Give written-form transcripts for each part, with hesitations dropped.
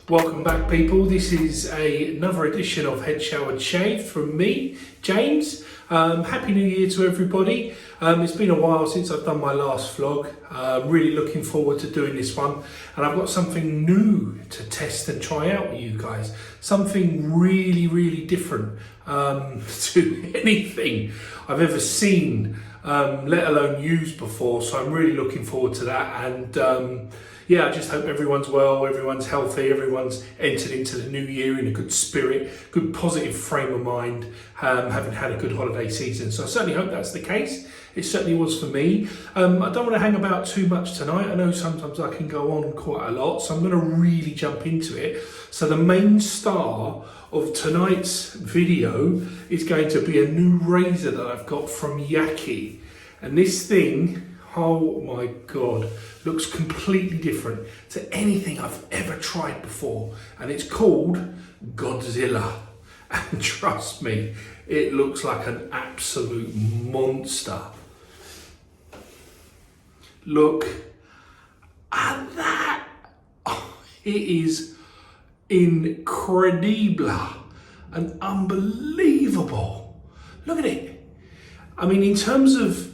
Welcome back, people. This is another edition of Head Showered Shaved from me, James. Happy New Year to everybody. It's been a while since I've done my last vlog. Really looking forward to doing this one. And I've got something new to test and try out with you guys. Something really different to anything I've ever seen, let alone used before. So I'm really looking forward to that. And yeah, I just hope everyone's well, everyone's healthy, everyone's entered into the new year in a good spirit, good positive frame of mind, having had a good holiday season. So I certainly hope that's the case. It certainly was for me. I don't want to hang about too much tonight. I know sometimes I can go on quite a lot, so I'm going to really jump into it. So the main star of tonight's video is going to be a new razor that I've got from Yaqi. And this thing, oh my God, looks completely different to anything I've ever tried before. And it's called Godzilla. And trust me, it looks like an absolute monster. Look at that. Oh, it is incredible and unbelievable. Look at it. I mean, in terms of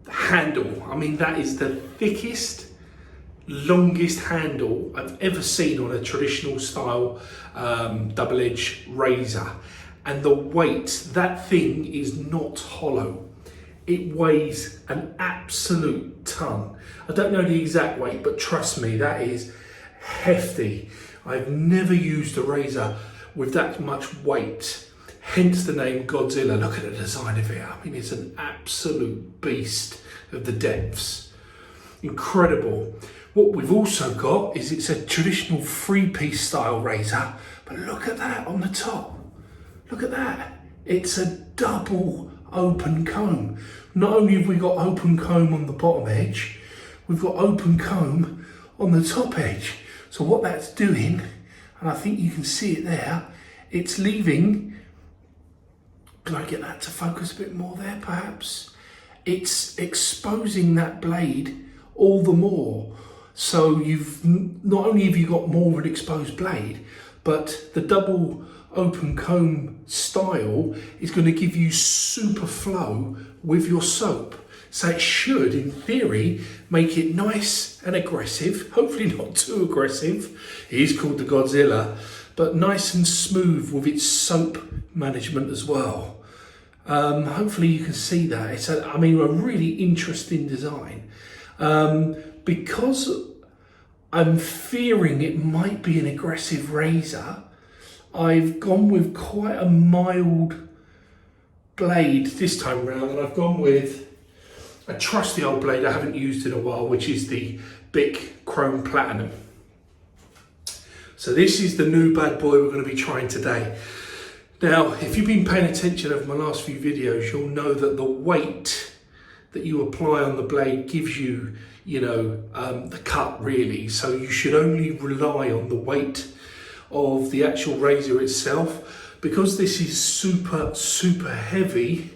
handle, I mean, that is the thickest, longest handle I've ever seen on a traditional style double-edged razor. And the weight, that thing is not hollow. It weighs an absolute ton. I don't know the exact weight, but trust me, that is hefty. I've never used a razor with that much weight. Hence the name Godzilla. Look at the design of it. I mean, it's an absolute beast of the depths. Incredible. What we've also got is it's a traditional three-piece style razor, but look at that on the top. Look at that. It's a double open comb. Not only have we got open comb on the bottom edge, we've got open comb on the top edge. So what that's doing, and I think you can see it there, it's leaving, can I get that to focus a bit more there perhaps? It's exposing that blade all the more. So you've not only have you got more of an exposed blade, but the double open comb style is going to give you super flow with your soap. So it should, in theory, make it nice and aggressive, hopefully not too aggressive. It is called the Godzilla, but nice and smooth with its soap management as well. Hopefully you can see that. It's a really interesting design. Because I'm fearing it might be an aggressive razor, I've gone with quite a mild blade this time round, and I've gone with a trusty old blade I haven't used in a while, which is the Bic Chrome Platinum. So this is the new bad boy we're going to be trying today. Now, if you've been paying attention over my last few videos, you'll know that the weight that you apply on the blade gives you, the cut really. So you should only rely on the weight of the actual razor itself. Because this is super heavy,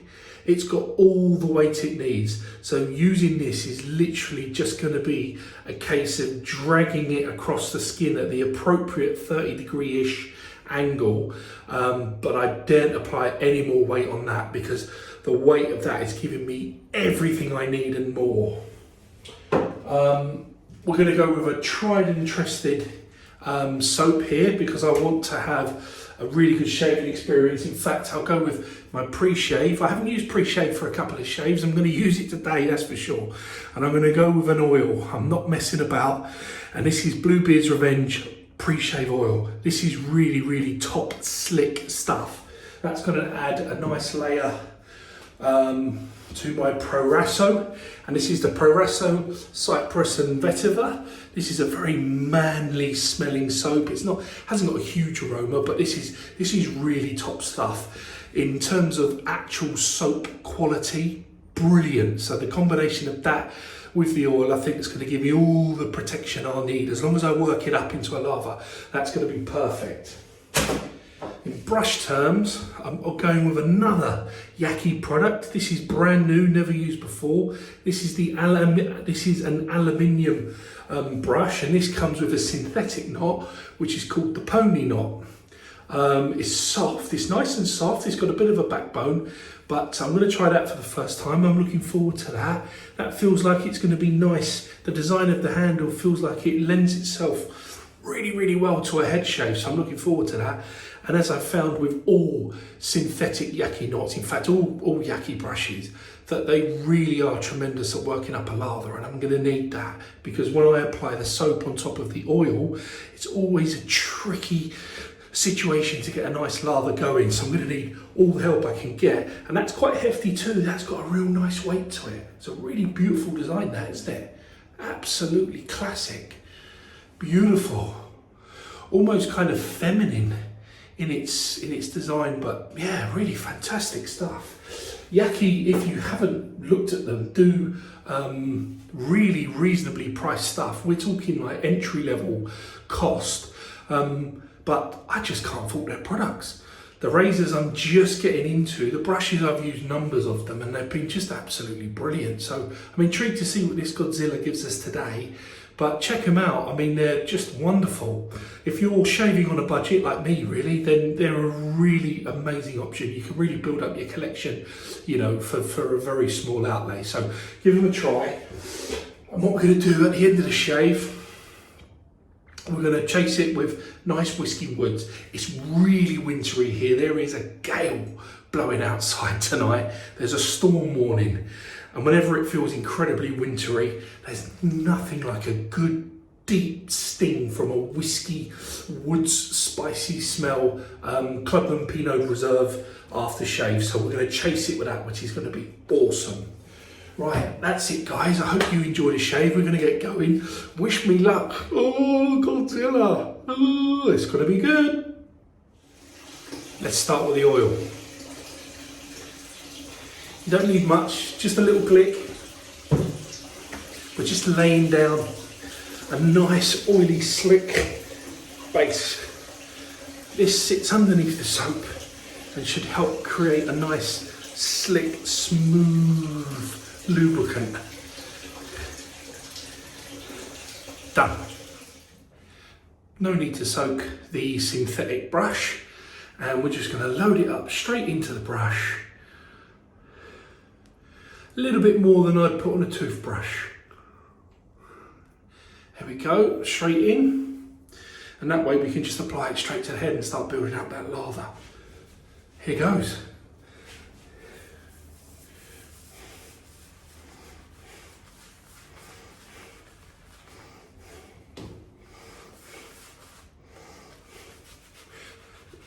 it's got all the weight it needs. So using this is literally just going to be a case of dragging it across the skin at the appropriate 30-degree-ish angle. But I daren't apply any more weight on that because the weight of that is giving me everything I need and more. We're going to go with a tried and trusted soap here because I want to have a really good shaving experience. In fact, I'll go with my pre-shave. I haven't used pre-shave for a couple of shaves. I'm going to use it today, that's for sure. And I'm going to go with an oil. I'm not messing about. And this is Bluebeard's Revenge pre-shave oil. This is really top slick stuff. That's going to add a nice layer to my Proraso, and this is the Proraso Cypress and Vetiver. This is a very manly smelling soap. Hasn't got a huge aroma, but this is really top stuff. In terms of actual soap quality, brilliant. So the combination of that with the oil, I think it's going to give me all the protection I'll need. As long as I work it up into a lather, that's going to be perfect. In in brush terms, I'm going with another Yaqi product. This is brand new, never used before. This is an aluminium brush, and this comes with a synthetic knot, which is called the pony knot. It's soft, it's nice and soft, it's got a bit of a backbone, but I'm going to try that for the first time. I'm looking forward to that. That feels like it's going to be nice. The design of the handle feels like it lends itself really well to a head shave, so I'm looking forward to that. And as I've found with all synthetic Yaqi knots, in fact all Yaqi brushes, that they really are tremendous at working up a lather, and I'm going to need that, because when I apply the soap on top of the oil, it's always a tricky situation to get a nice lather going, so I'm going to need all the help I can get. And that's quite hefty too, that's got a real nice weight to it. It's a really beautiful design, that, isn't it? Absolutely classic. Beautiful, almost kind of feminine in its design, but yeah, really fantastic stuff. Yaqi, if you haven't looked at them, do really reasonably priced stuff. We're talking like entry level cost, but I just can't fault their products. The razors I'm just getting into, the brushes I've used numbers of them, and they've been just absolutely brilliant. So I'm intrigued to see what this Godzilla gives us today. But check them out, I mean, they're just wonderful. If you're shaving on a budget like me, really, then they're a really amazing option. You can really build up your collection, you know, for a very small outlay. So give them a try. And what we're going to do at the end of the shave, we're going to chase it with nice whisky woods. It's really wintry here. There is a gale blowing outside tonight. There's a storm warning. And whenever it feels incredibly wintry, there's nothing like a good deep sting from a whiskey, woods, spicy smell, Club & Pinot Reserve aftershave. So we're going to chase it with that, which is going to be awesome. Right, that's it guys. I hope you enjoyed the shave. We're going to get going. Wish me luck. Oh, Godzilla. Oh, it's going to be good. Let's start with the oil. You don't need much, just a little glick. We're just laying down a nice oily slick base. This sits underneath the soap and should help create a nice slick, smooth lubricant. Done. No need to soak the synthetic brush, and we're just going to load it up straight into the brush. A little bit more than I'd put on a toothbrush. There we go, straight in. And that way we can just apply it straight to the head and start building up that lather. Here goes.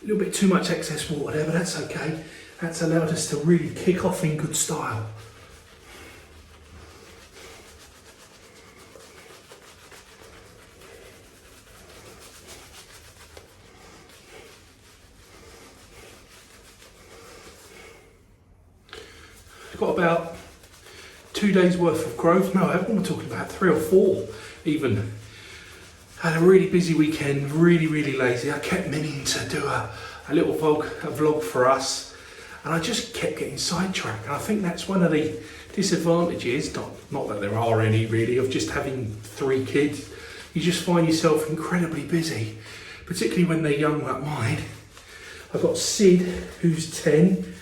A little bit too much excess water there, but that's okay. That's allowed us to really kick off in good style. Got about 2 days worth of growth. No, we're talking about 3 or 4 even. Had a really busy weekend, really lazy. I kept meaning to do a little vlog for us, and I just kept getting sidetracked. And I think that's one of the disadvantages, not that there are any really, of just having 3 kids. You just find yourself incredibly busy, particularly when they're young like mine. I've got Sid, who's 10.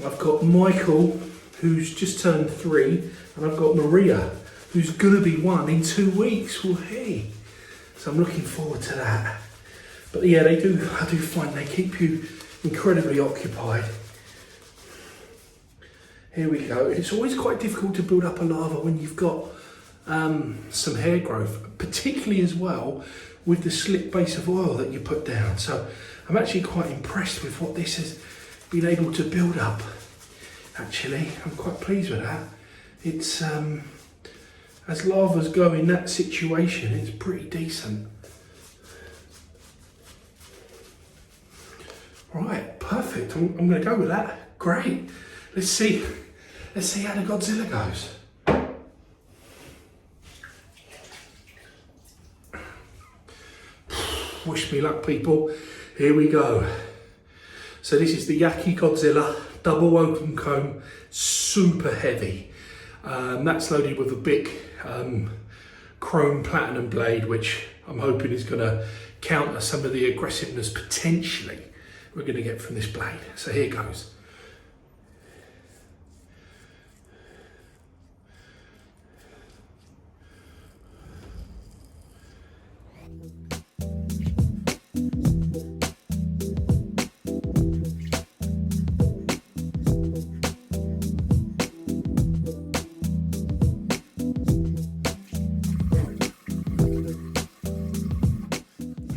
I've got Michael, who's just turned 3, and I've got Maria, who's gonna be 1 in 2 weeks. Well, hey, so I'm looking forward to that. But yeah, I do find they keep you incredibly occupied. Here we go. It's always quite difficult to build up a lather when you've got some hair growth, particularly as well with the slick base of oil that you put down. So I'm actually quite impressed with what this has been able to build up. Actually, I'm quite pleased with that. It's as lavas go in that situation, it's pretty decent. Right, perfect. I'm going to go with that. Great. Let's see how the Godzilla goes. Wish me luck, people. Here we go. So this is the Yaqi Godzilla double open comb, super heavy. That's loaded with a big chrome platinum blade, which I'm hoping is going to counter some of the aggressiveness potentially we're going to get from this blade. So here goes.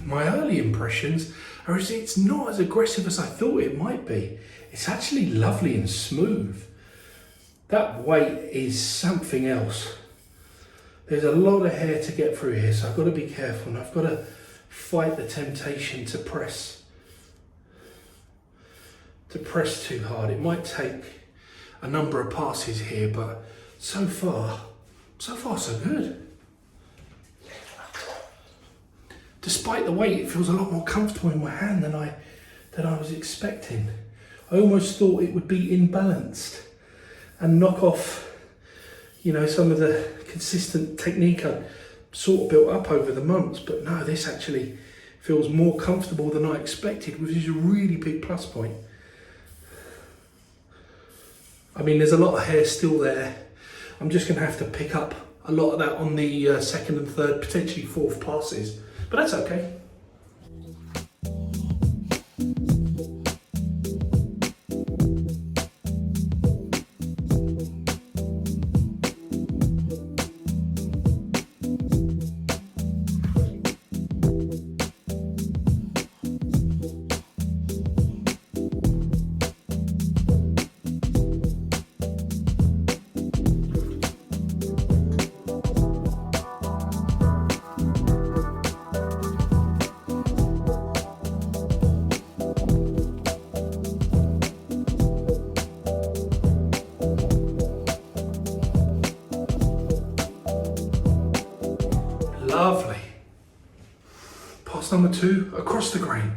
My early impressions are it's not as aggressive as I thought it might be. It's actually lovely and smooth. That weight is something else. There's a lot of hair to get through here, so I've got to be careful, and I've got to fight the temptation to press too hard. It might take a number of passes here, but so far so good. Despite the weight, it feels a lot more comfortable in my hand than I was expecting. I almost thought it would be imbalanced and knock off, you know, some of the consistent technique I sort of built up over the months. But no, this actually feels more comfortable than I expected, which is a really big plus point. I mean, there's a lot of hair still there. I'm just going to have to pick up a lot of that on the second and third, potentially fourth passes. But that's okay. Lovely. Pass number 2, across the grain.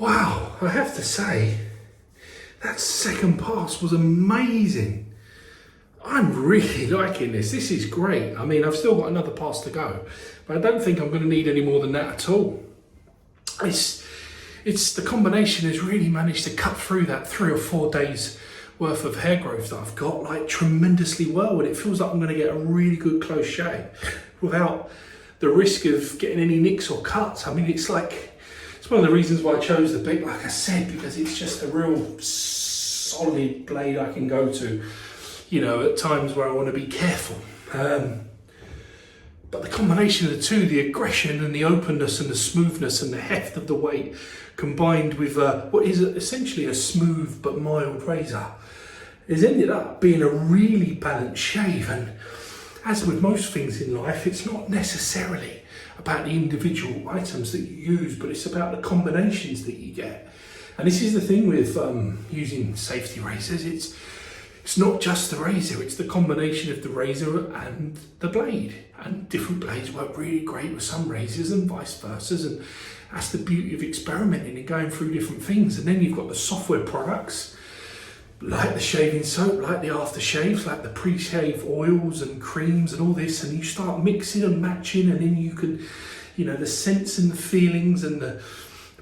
Wow, I have to say, that second pass was amazing. I'm really liking this. This is great. I mean, I've still got another pass to go, but I don't think I'm going to need any more than that at all. It's the combination has really managed to cut through that 3 or 4 days worth of hair growth that I've got like tremendously well, and it feels like I'm going to get a really good close shave without the risk of getting any nicks or cuts. I mean, it's one of the reasons why I chose the bit, like I said, because it's just a real solid blade I can go to, you know, at times where I want to be careful. But the combination of the two, the aggression and the openness and the smoothness and the heft of the weight, combined with what is essentially a smooth but mild razor, has ended up being a really balanced shave. And as with most things in life, it's not necessarily about the individual items that you use, but it's about the combinations that you get. And this is the thing with using safety razors. It's not just the razor, it's the combination of the razor and the blade. And different blades work really great with some razors and vice versa. And that's the beauty of experimenting and going through different things. And then you've got the software products, like the shaving soap, like the aftershaves, like the pre-shave oils and creams and all this. And you start mixing and matching, and then you can, you know, the scents and the feelings and the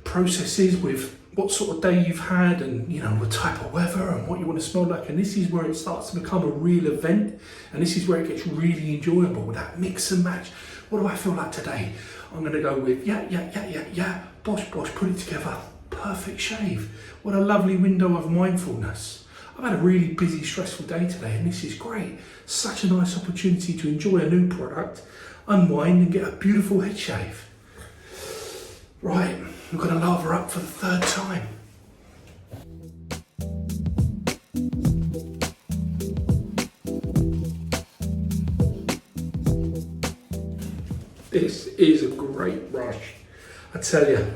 processes with what sort of day you've had, and you know, the type of weather and what you want to smell like. And this is where it starts to become a real event, and this is where it gets really enjoyable, that mix and match. What do I feel like today? I'm going to go with yeah, bosh, put it together. Perfect shave. What a lovely window of mindfulness. I've had a really busy, stressful day today, and this is great. Such a nice opportunity to enjoy a new product, unwind and get a beautiful head shave. Right, I'm going to lather up for the third time. This is a great brush. I tell you,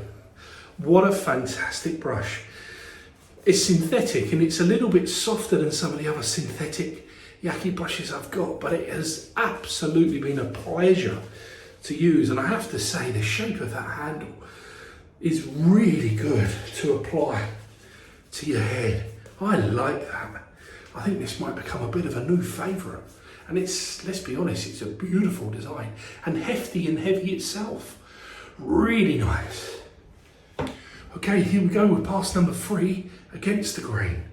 what a fantastic brush. It's synthetic and it's a little bit softer than some of the other synthetic Yaqi brushes I've got, but it has absolutely been a pleasure to use. And I have to say, the shape of that handle is really good to apply to your head. I like that. I think this might become a bit of a new favourite. And it's, let's be honest, it's a beautiful design and hefty and heavy itself. Really nice. Okay, here we go with pass number 3 against the grain.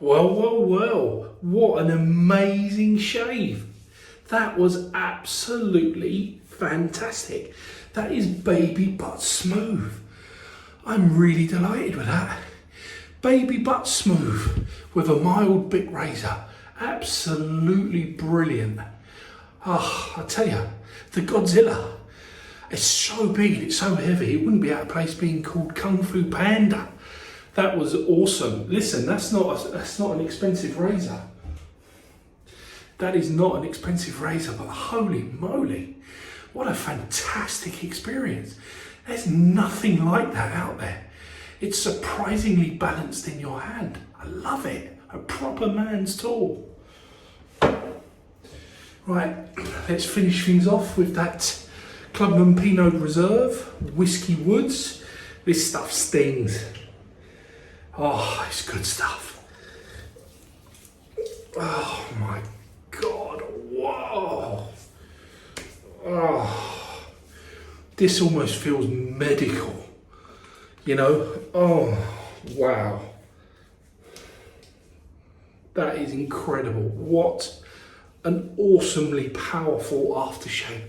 Well, what an amazing shave. That was absolutely fantastic. That is baby butt smooth. I'm really delighted with that. Baby butt smooth with a mild bit razor. Absolutely brilliant. Oh, I tell you, the Godzilla, it's so big and it's so heavy, it wouldn't be out of place being called Kung Fu Panda. That was awesome. Listen, that's not an expensive razor. That is not an expensive razor, but holy moly, what a fantastic experience. There's nothing like that out there. It's surprisingly balanced in your hand. I love it. A proper man's tool. Right, let's finish things off with that Clubman Pinot Reserve, Whiskey Woods. This stuff stings. Oh, it's good stuff. Oh my God, whoa. Oh, this almost feels medical, you know? Oh, wow. That is incredible. What an awesomely powerful aftershave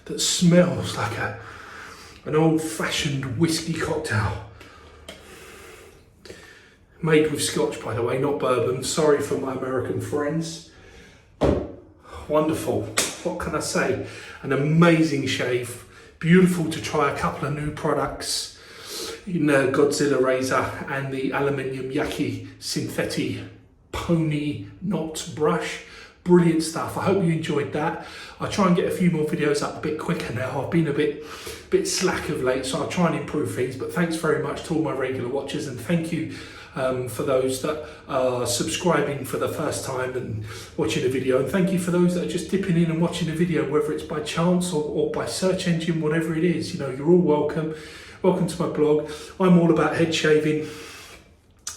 that smells like an old-fashioned whiskey cocktail. Made with scotch, by the way, not bourbon. Sorry for my American friends. Wonderful. What can I say? An amazing shave. Beautiful to try a couple of new products in the Godzilla razor and the aluminium Yaqi synthetic pony knot brush. Brilliant stuff. I hope you enjoyed that. I'll try and get a few more videos up a bit quicker now. I've been a bit slack of late, so I'll try and improve things. But thanks very much to all my regular watchers, and thank you for those that are subscribing for the first time and watching the video, and thank you for those that are just dipping in and watching the video, whether it's by chance or by search engine, whatever it is. You know, you're all welcome. Welcome to my blog. I'm all about head shaving.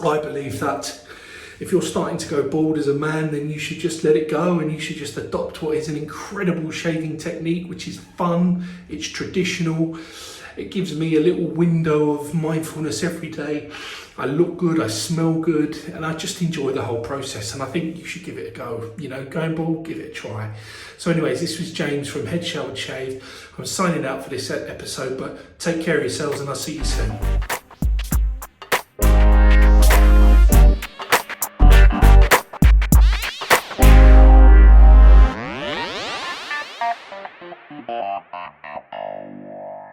I believe that if you're starting to go bald as a man, then you should just let it go and you should just adopt what is an incredible shaving technique, which is fun, it's traditional, It gives me a little window of mindfulness every day. I look good, I smell good, and I just enjoy the whole process. And I think you should give it a go. You know, going bald, give it a try. So anyways, this was James from Head Showered Shave. I'm signing out for this episode, but take care of yourselves and I'll see you soon.